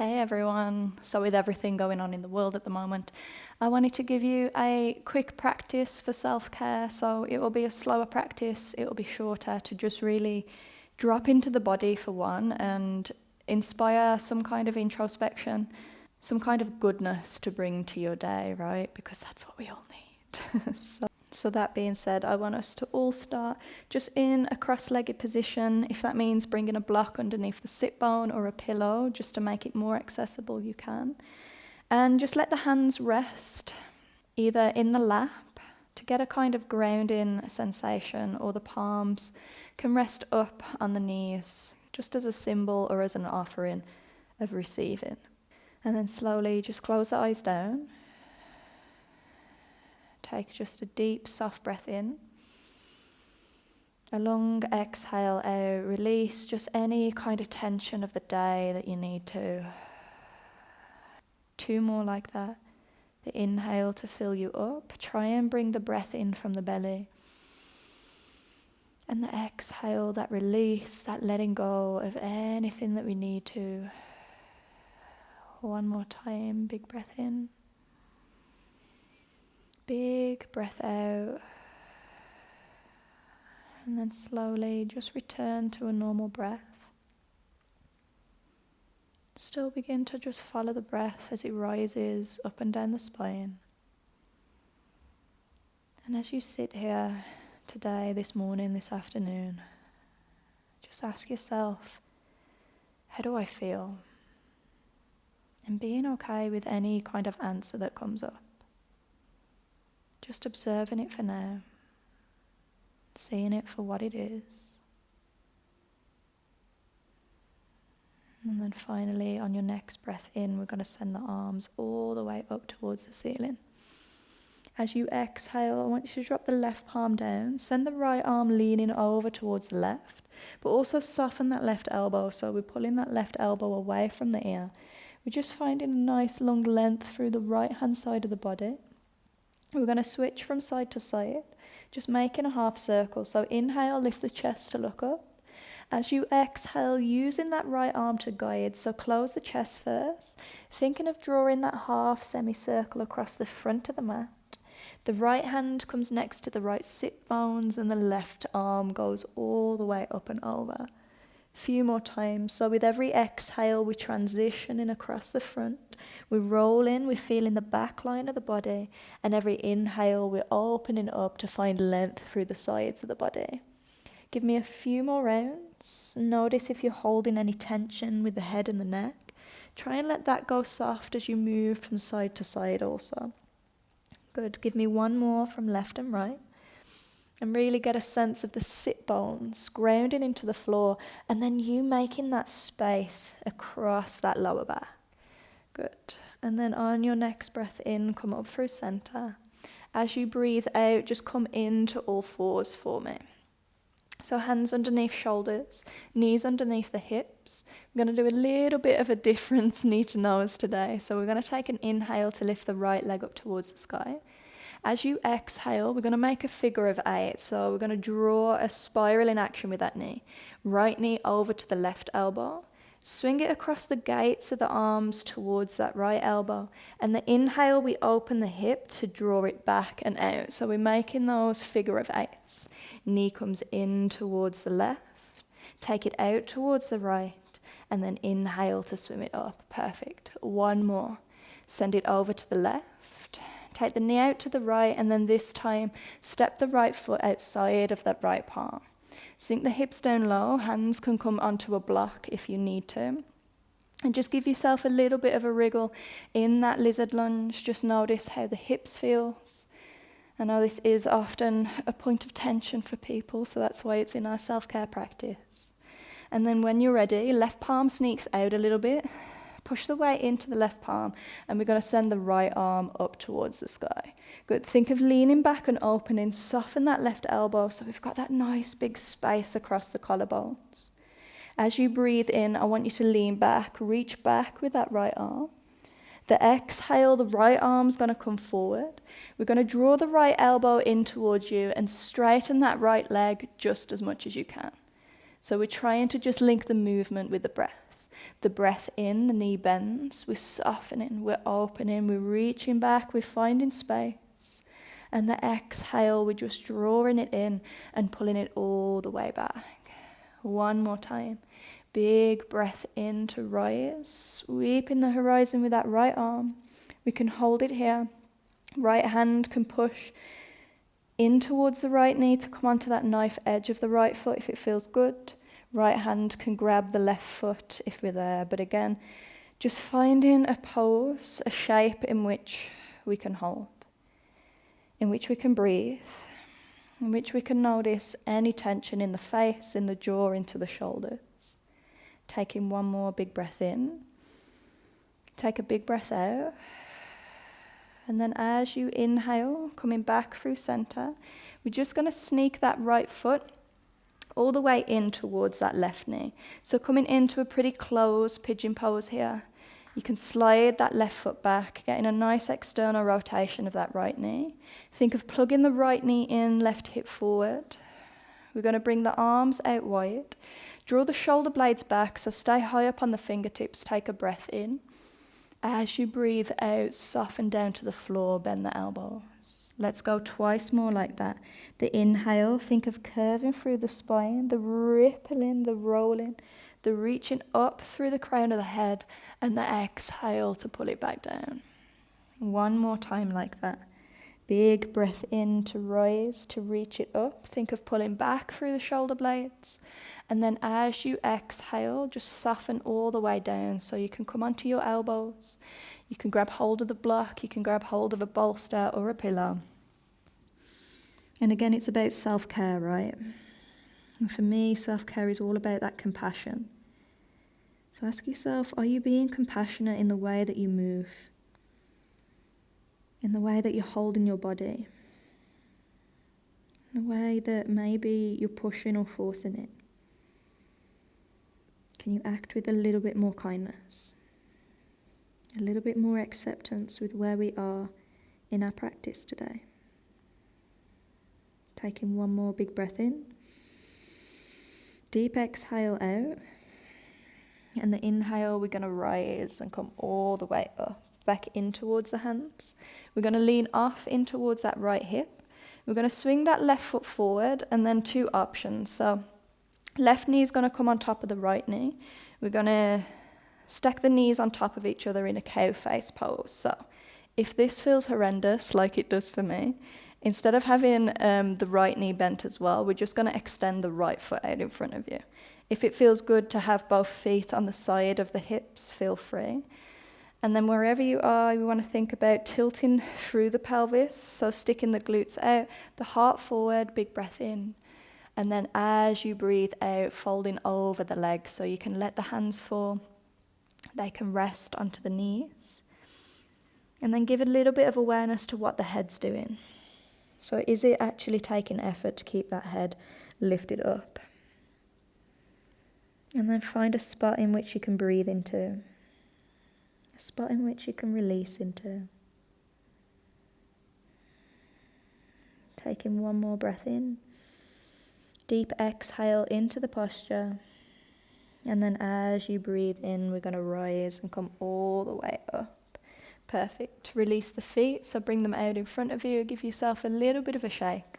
Hey everyone. So with everything going on in the world at the moment, I wanted to give you a quick practice for self-care. So it will be a slower practice, it will be shorter, to just really drop into the body for one and inspire some kind of introspection, some kind of goodness to bring to your day, right? Because that's what we all need. So that being said, I want us to all start just in a cross-legged position. If that means bringing a block underneath the sit bone or a pillow, just to make it more accessible, you can. And just let the hands rest either in the lap to get a kind of grounding sensation, or the palms can rest up on the knees, just as a symbol or as an offering of receiving. And then slowly just close the eyes down. Take just a deep, soft breath in. A long exhale out. Release just any kind of tension of the day that you need to. Two more like that. The inhale to fill you up. Try and bring the breath in from the belly. And the exhale, that release, that letting go of anything that we need to. One more time, big breath in. Big breath out, and then slowly just return to a normal breath. Still begin to just follow the breath as it rises up and down the spine. And as you sit here today, this morning, this afternoon, just ask yourself, how do I feel? And being okay with any kind of answer that comes up. Just observing it for now, seeing it for what it is. And then finally, on your next breath in, we're going to send the arms all the way up towards the ceiling. As you exhale, I want you to drop the left palm down, send the right arm leaning over towards the left, but also soften that left elbow, so we're pulling that left elbow away from the ear. We're just finding a nice long length through the right hand side of the body. We're going to switch from side to side, just making a half circle. So inhale, lift the chest to look up. As you exhale, using that right arm to guide, so close the chest first, thinking of drawing that half semicircle across the front of the mat. The right hand comes next to the right sit bones and the left arm goes all the way up and over. Few more times. So with every exhale, we're transitioning across the front. We're rolling, we're feeling the back line of the body. And every inhale, we're opening up to find length through the sides of the body. Give me a few more rounds. Notice if you're holding any tension with the head and the neck. Try and let that go soft as you move from side to side also. Good. Give me one more from left and right. And really get a sense of the sit bones grounding into the floor, and then you making that space across that lower back. Good. And then on your next breath in, come up through center. As you breathe out, just come into all fours for me. So hands underneath shoulders, knees underneath the hips. We're going to do a little bit of a different knee to nose today. So we're going to take an inhale to lift the right leg up towards the sky. As you exhale, we're going to make a figure of 8. So we're going to draw a spiral in action with that knee. Right knee over to the left elbow. Swing it across the gates of the arms towards that right elbow. And the inhale, we open the hip to draw it back and out. So we're making those figure of 8s. Knee comes in towards the left. Take it out towards the right. And then inhale to swim it up. Perfect. One more. Send it over to the left. Take the knee out to the right, and then this time, step the right foot outside of that right palm. Sink the hips down low, hands can come onto a block if you need to. And just give yourself a little bit of a wriggle in that lizard lunge. Just notice how the hips feels. I know this is often a point of tension for people, so that's why it's in our self-care practice. And then when you're ready, left palm sneaks out a little bit. Push the weight into the left palm, and we're going to send the right arm up towards the sky. Good. Think of leaning back and opening. Soften that left elbow so we've got that nice big space across the collarbones. As you breathe in, I want you to lean back, reach back with that right arm. The exhale, the right arm's going to come forward. We're going to draw the right elbow in towards you and straighten that right leg just as much as you can. So we're trying to just link the movement with the breath. The breath in, the knee bends. We're softening, we're opening, we're reaching back, we're finding space. And the exhale, we're just drawing it in and pulling it all the way back. One more time. Big breath in to rise. Sweeping the horizon with that right arm. We can hold it here. Right hand can push in towards the right knee to come onto that knife edge of the right foot if it feels good. Right hand can grab the left foot if we're there. But again, just finding a pose, a shape in which we can hold, in which we can breathe, in which we can notice any tension in the face, in the jaw, into the shoulders. Taking one more big breath in. Take a big breath out. And then as you inhale, coming back through center, we're just going to sneak that right foot all the way in towards that left knee. So coming into a pretty closed pigeon pose here. You can slide that left foot back, getting a nice external rotation of that right knee. Think of plugging the right knee in, left hip forward. We're going to bring the arms out wide. Draw the shoulder blades back, so stay high up on the fingertips. Take a breath in. As you breathe out, soften down to the floor, bend the elbows. Let's go twice more like that. The inhale, think of curving through the spine, the rippling, the rolling, the reaching up through the crown of the head, and the exhale to pull it back down. One more time like that. Big breath in to rise, to reach it up. Think of pulling back through the shoulder blades. And then as you exhale, just soften all the way down. So you can come onto your elbows. You can grab hold of the block. You can grab hold of a bolster or a pillow. And again, it's about self-care, right? And for me, self-care is all about that compassion. So ask yourself, are you being compassionate in the way that you move? In the way that you're holding your body? In the way that maybe you're pushing or forcing it? Can you act with a little bit more kindness? A little bit more acceptance with where we are in our practice today? Taking one more big breath in. Deep exhale out. And the inhale, we're going to rise and come all the way up, back in towards the hands. We're going to lean off in towards that right hip. We're going to swing that left foot forward, and then two options. So left knee is going to come on top of the right knee. We're going to stack the knees on top of each other in a cow face pose. So if this feels horrendous, like it does for me, instead of having the right knee bent as well, we're just going to extend the right foot out in front of you. If it feels good to have both feet on the side of the hips, feel free. And then wherever you are, we want to think about tilting through the pelvis, so sticking the glutes out, the heart forward, big breath in. And then as you breathe out, folding over the legs, so you can let the hands fall. They can rest onto the knees. And then give a little bit of awareness to what the head's doing. So is it actually taking effort to keep that head lifted up? And then find a spot in which you can breathe into. A spot in which you can release into. Taking one more breath in. Deep exhale into the posture. And then as you breathe in, we're going to rise and come all the way up. Perfect. Release the feet, so bring them out in front of you. Give yourself a little bit of a shake.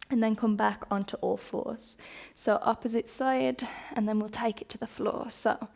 And then come back onto all fours. So opposite side, and then we'll take it to the floor. So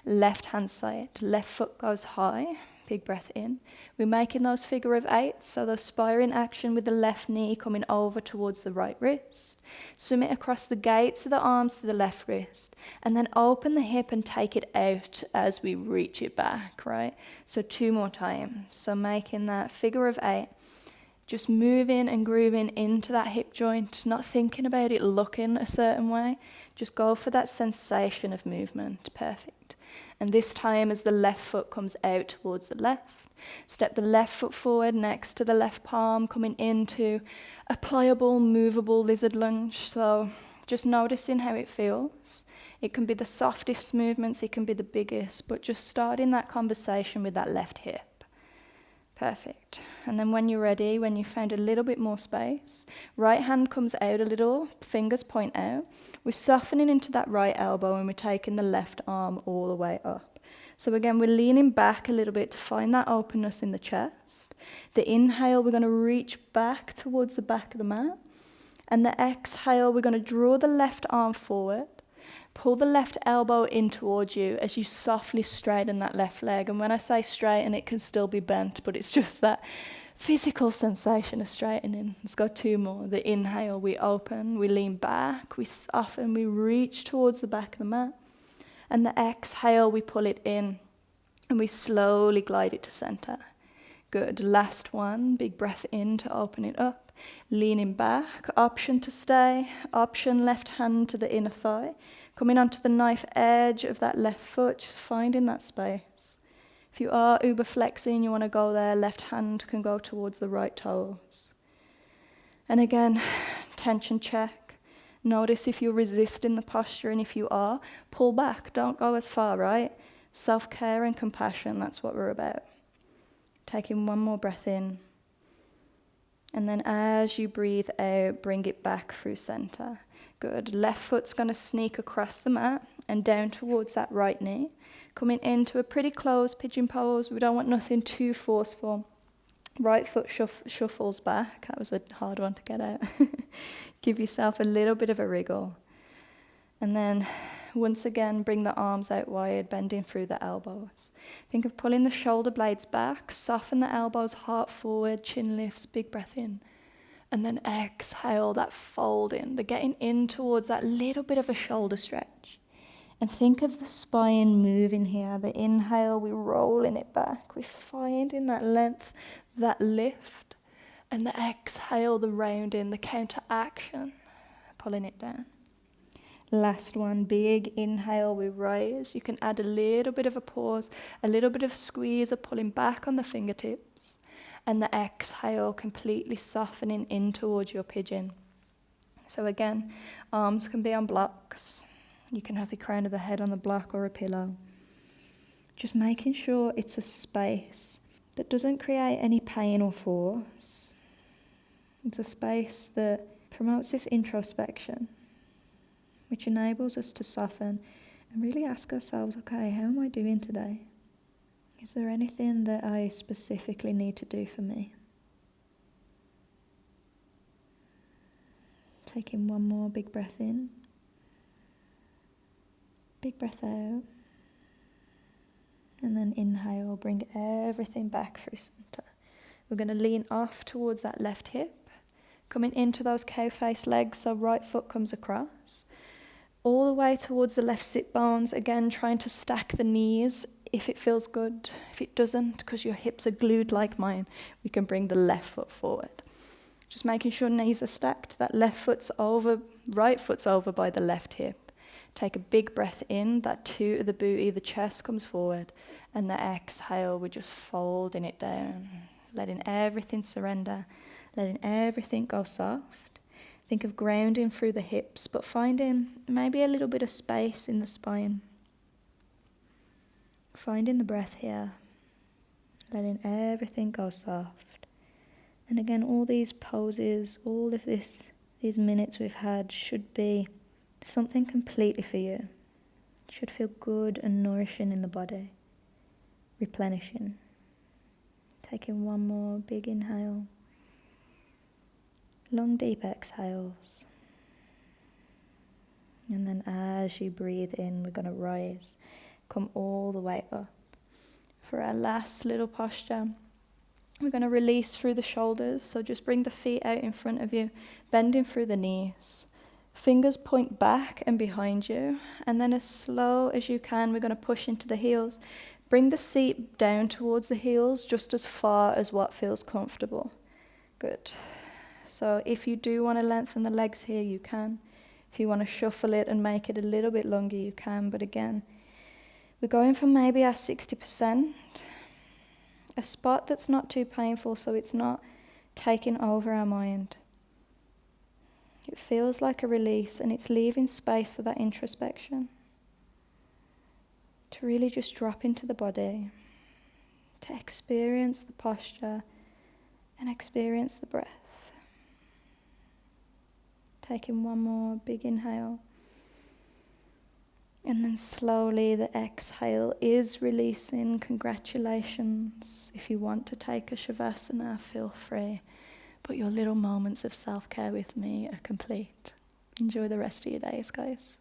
left hand side, left foot goes high, big breath in. We're making those figure of eights, so those spiring action with the left knee coming over towards the right wrist. Swim it across the gates of the arms to the left wrist. And then open the hip and take it out as we reach it back, right? So two more times. So making that figure of eight. Just moving and grooving into that hip joint, not thinking about it looking a certain way. Just go for that sensation of movement. Perfect. And this time as the left foot comes out towards the left, step the left foot forward next to the left palm, coming into a pliable, movable lizard lunge. So just noticing how it feels. It can be the softest movements, it can be the biggest, but just starting that conversation with that left hip. Perfect. And then when you're ready, when you've found a little bit more space, right hand comes out a little, fingers point out. We're softening into that right elbow and we're taking the left arm all the way up. So again, we're leaning back a little bit to find that openness in the chest. The inhale, we're going to reach back towards the back of the mat. And the exhale, we're going to draw the left arm forward. Pull the left elbow in towards you as you softly straighten that left leg. And when I say straighten, it can still be bent, but it's just that physical sensation of straightening. Let's go 2 more. The inhale, we open, we lean back, we soften, we reach towards the back of the mat. And the exhale, we pull it in and we slowly glide it to center. Good. Last one. Big breath in to open it up. Leaning back. Option to stay. Option left hand to the inner thigh. Coming onto the knife edge of that left foot, just finding that space. If you are uber flexing, you want to go there, left hand can go towards the right toes. And again, tension check. Notice if you're resisting the posture, and if you are, pull back. Don't go as far, right? Self-care and compassion, that's what we're about. Taking 1 more breath in. And then as you breathe out, bring it back through center. Good. Left foot's going to sneak across the mat and down towards that right knee. Coming into a pretty close pigeon pose. We don't want nothing too forceful. Right foot shuffles back. That was a hard one to get out. Give yourself a little bit of a wriggle. And then once again, bring the arms out wide, bending through the elbows. Think of pulling the shoulder blades back, soften the elbows, heart forward, chin lifts, big breath in. And then exhale, that fold in, the getting in towards that little bit of a shoulder stretch. And think of the spine moving here. The inhale, we're rolling it back. We're finding that length, that lift. And the exhale, the rounding, the counteraction, pulling it down. Last one, big inhale, we rise. You can add a little bit of a pause, a little bit of squeeze or pulling back on the fingertips. And the exhale, completely softening in towards your pigeon. So again, arms can be on blocks. You can have the crown of the head on the block or a pillow. Just making sure it's a space that doesn't create any pain or force. It's a space that promotes this introspection, which enables us to soften and really ask ourselves, okay, how am I doing today? Is there anything that I specifically need to do for me? Taking 1 more big breath in. Big breath out. And then inhale, bring everything back through center. We're going to lean off towards that left hip. Coming into those cow face legs, so right foot comes across. All the way towards the left sit bones, again trying to stack the knees if it feels good. If it doesn't, because your hips are glued like mine, we can bring the left foot forward. Just making sure knees are stacked, that left foot's over, right foot's over by the left hip. Take a big breath in, that toot of the booty, the chest comes forward, and the exhale, we're just folding it down, letting everything surrender, letting everything go soft. Think of grounding through the hips, but finding maybe a little bit of space in the spine. Finding the breath here, letting everything go soft. And again, all these poses, all of these minutes we've had should be something completely for you. It should feel good and nourishing in the body, replenishing. Taking 1 more big inhale. Long deep exhales. And then as you breathe in, we're going to rise. Come all the way up. For our last little posture, we're going to release through the shoulders. So just bring the feet out in front of you, bending through the knees. Fingers point back and behind you. And then as slow as you can, we're going to push into the heels. Bring the seat down towards the heels, just as far as what feels comfortable. Good. So if you do want to lengthen the legs here, you can. If you want to shuffle it and make it a little bit longer, you can. But again, we're going for maybe our 60%. A spot that's not too painful, so it's not taking over our mind. It feels like a release, and it's leaving space for that introspection. To really just drop into the body, to experience the posture and experience the breath. Taking 1 more big inhale. And then slowly the exhale is releasing. Congratulations. If you want to take a Shavasana, feel free. But your little moments of self-care with me are complete. Enjoy the rest of your days, guys.